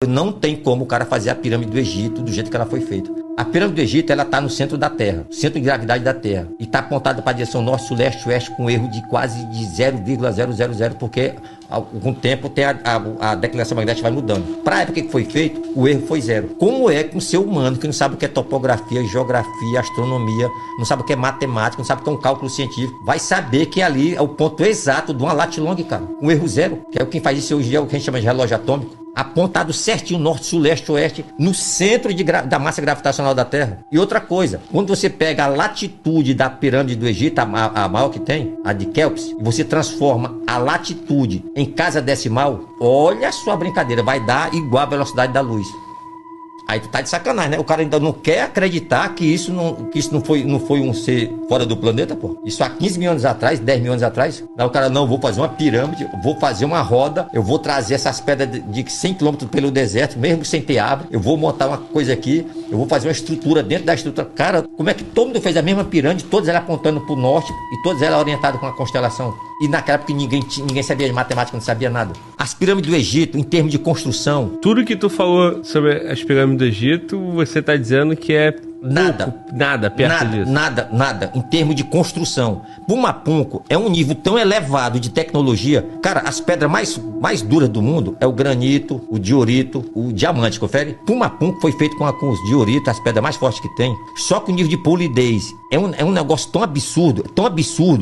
Não tem como o cara fazer a pirâmide do Egito do jeito que ela foi feita. A pirâmide do Egito, ela tá no centro da Terra, centro de gravidade da Terra, e tá apontada para a direção norte, sul, leste, oeste, com erro de quase de 0,000, porque com o tempo tem a declinação magnética vai mudando. Para a época que foi feito, o erro foi 0. Como é que um ser humano que não sabe o que é topografia, geografia, astronomia, não sabe o que é matemática, não sabe o que é um cálculo científico, vai saber que ali é o ponto exato de uma lat-long, cara, um erro 0, que é o que faz isso hoje, é o que a gente chama de relógio atômico, apontado certinho, norte, sul, leste, oeste, no centro da massa gravitacional da Terra. E outra coisa, quando você pega a latitude da pirâmide do Egito, a maior que tem, a de Kéops, e você transforma a latitude em casa decimal, olha a sua brincadeira, vai dar igual a velocidade da luz. Aí tu tá de sacanagem, né? O cara ainda não quer acreditar que isso não foi um ser fora do planeta, pô. Isso há 15 mil anos atrás, 10 mil anos atrás. Aí o cara, não, vou fazer uma pirâmide, vou fazer uma roda, eu vou trazer essas pedras de 100 km pelo deserto, mesmo sem ter árvore, eu vou montar uma coisa aqui, eu vou fazer uma estrutura dentro da estrutura. Cara, como é que todo mundo fez a mesma pirâmide, todas elas apontando pro norte e todas elas orientadas com a constelação? E naquela época ninguém sabia de matemática, não sabia nada. As pirâmides do Egito, em termos de construção... Tudo que tu falou sobre as pirâmides do Egito, você tá dizendo que é nada perto disso. Nada, em termos de construção. Pumapunco é um nível tão elevado de tecnologia. Cara, as pedras mais duras do mundo é o granito, o diorito, o diamante, confere? Pumapunco foi feito com os dioritos, as pedras mais fortes que tem. Só que o nível de polidez é um negócio tão absurdo,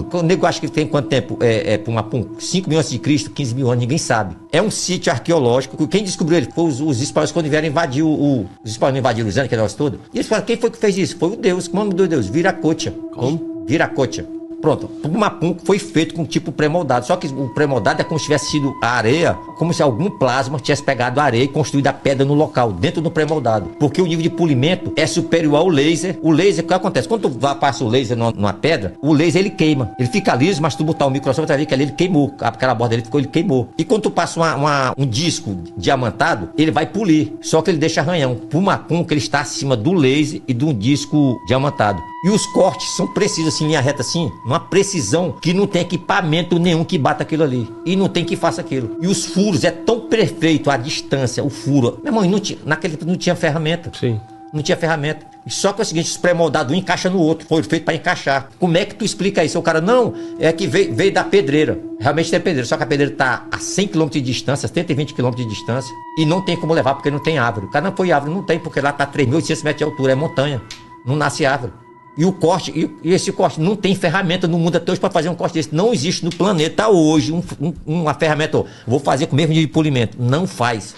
que o nego acha que tem quanto tempo Pumapunco? 5 mil antes de Cristo, 15 mil anos, ninguém sabe. É um sítio arqueológico, quem descobriu ele foi os espanhóis quando vieram invadir os espanhóis invadiram Lusiana, que negócio todo. E eles falaram, quem foi que fez isso? Foi o Deus, como é o nome do Deus? Viracocha. Como? Viracocha. Pronto, Pumapunco foi feito com tipo pré-moldado, só que o pré-moldado é como se tivesse sido a areia, como se algum plasma tivesse pegado a areia e construído a pedra no local, dentro do pré-moldado, porque o nível de polimento é superior ao laser. O laser, o que acontece? Quando tu passa o laser numa pedra, o laser ele queima, ele fica liso, mas tu botar o microscópio, tu vai ver que ali ele queimou, aquela borda dele ele queimou. E quando tu passa um disco diamantado, ele vai polir, só que ele deixa arranhão. Pumapunco, ele está acima do laser e de um disco diamantado. E os cortes são precisos, assim, linha reta assim, numa precisão que não tem equipamento nenhum que bata aquilo ali. E não tem que faça aquilo. E os furos é tão perfeito a distância, o furo. Meu irmão, naquele tempo não tinha ferramenta. Sim. Não tinha ferramenta. Só que é o seguinte, os pré-moldados um encaixa no outro. Foi feito para encaixar. Como é que tu explica isso? O cara, não, é que veio da pedreira. Realmente tem pedreira, só que a pedreira tá a 100 km de distância, 120 km de distância. E não tem como levar porque não tem árvore. O cara, não foi árvore, não tem, porque lá tá 3.800 metros de altura, é montanha. Não nasce árvore. E o corte, e esse corte não tem ferramenta no mundo até hoje para fazer um corte desse. Não existe no planeta hoje uma ferramenta. Vou fazer com o mesmo nível de polimento. Não faz.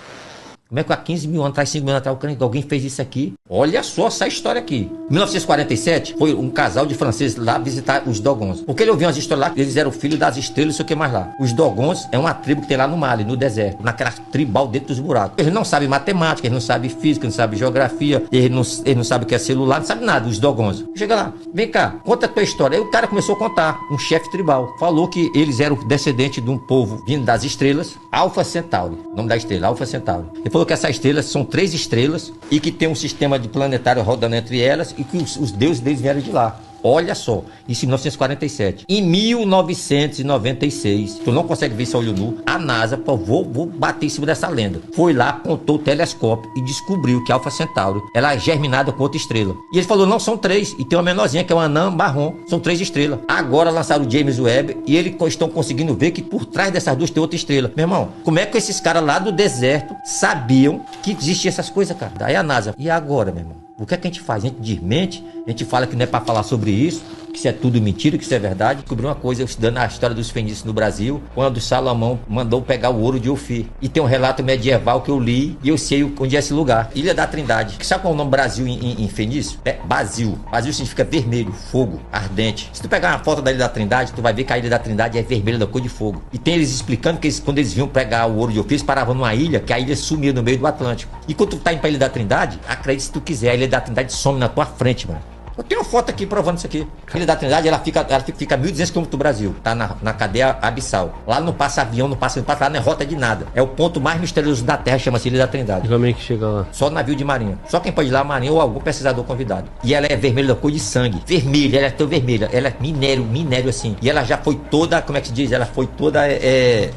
Como é que há 15 mil anos atrás, 5 mil anos atrás, alguém fez isso aqui? Olha só essa história aqui. Em 1947, foi um casal de franceses lá visitar os Dogons. Porque ele ouviu umas histórias lá que eles eram filhos das estrelas, não sei o que mais lá. Os Dogons é uma tribo que tem lá no Mali, no deserto, naquela tribal dentro dos buracos. Eles não sabem matemática, eles não sabem física, eles não sabem geografia, eles não sabem o que é celular, não sabem nada, os Dogons. Chega lá, vem cá, conta a tua história. Aí o cara começou a contar, um chefe tribal. Falou que eles eram descendentes de um povo vindo das estrelas, Alpha Centauri, nome da estrela, Alpha Centauri. Ele falou que essas estrelas são 3 estrelas e que tem um sistema de planetário rodando entre elas e que os deuses deles vieram de lá. Olha só, isso em 1947. Em 1996, tu não consegue ver isso a olho nu, a NASA, pô, vou bater em cima dessa lenda. Foi lá, apontou o telescópio e descobriu que a Alpha Centauri, ela é germinada com outra estrela. E ele falou, não, são 3. E tem uma menorzinha que é uma anã marrom, são 3 estrelas. Agora lançaram o James Webb e eles estão conseguindo ver que por trás dessas duas tem outra estrela. Meu irmão, como é que esses caras lá do deserto sabiam que existiam essas coisas, cara? Daí a NASA, e agora, meu irmão? O que é que a gente faz? A gente desmente, a gente fala que não é para falar sobre isso, que isso é tudo mentira, que isso é verdade. Descobri uma coisa, estudando a história dos fenícios no Brasil, quando Salomão mandou pegar o ouro de Ofir. E tem um relato medieval que eu li e eu sei onde é esse lugar. Ilha da Trindade. Sabe qual é o nome Brasil em fenício? É Basil. Basil significa vermelho, fogo, ardente. Se tu pegar uma foto da Ilha da Trindade, tu vai ver que a Ilha da Trindade é vermelha da cor de fogo. E tem eles explicando que quando eles vinham pegar o ouro de Ofir, eles paravam numa ilha, que a ilha sumia no meio do Atlântico. E quando tu tá indo pra Ilha da Trindade, acredite se tu quiser, a Ilha da Trindade some na tua frente, mano. Eu tenho uma foto aqui provando isso aqui. A Ilha da Trindade, ela fica a 1.200 km do Brasil. Tá na cadeia abissal. Lá não passa avião, não passa lá, não é rota de nada. É o ponto mais misterioso da Terra, chama-se Ilha da Trindade. E como é que chega lá? Só navio de marinha. Só quem pode ir lá, marinha ou algum pesquisador convidado. E ela é vermelha da cor de sangue. Vermelha, ela é tão vermelha. Ela é minério assim. E ela já foi toda, como é que se diz? Ela foi toda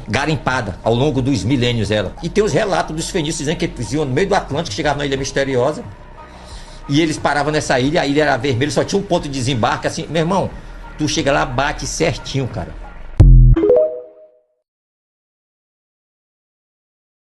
garimpada ao longo dos milênios, ela. E tem os relatos dos fenícios dizendo que eles iam no meio do Atlântico, chegavam na Ilha Misteriosa. E eles paravam nessa ilha, a ilha era vermelha, só tinha um ponto de desembarque, assim, meu irmão, tu chega lá, bate certinho, cara.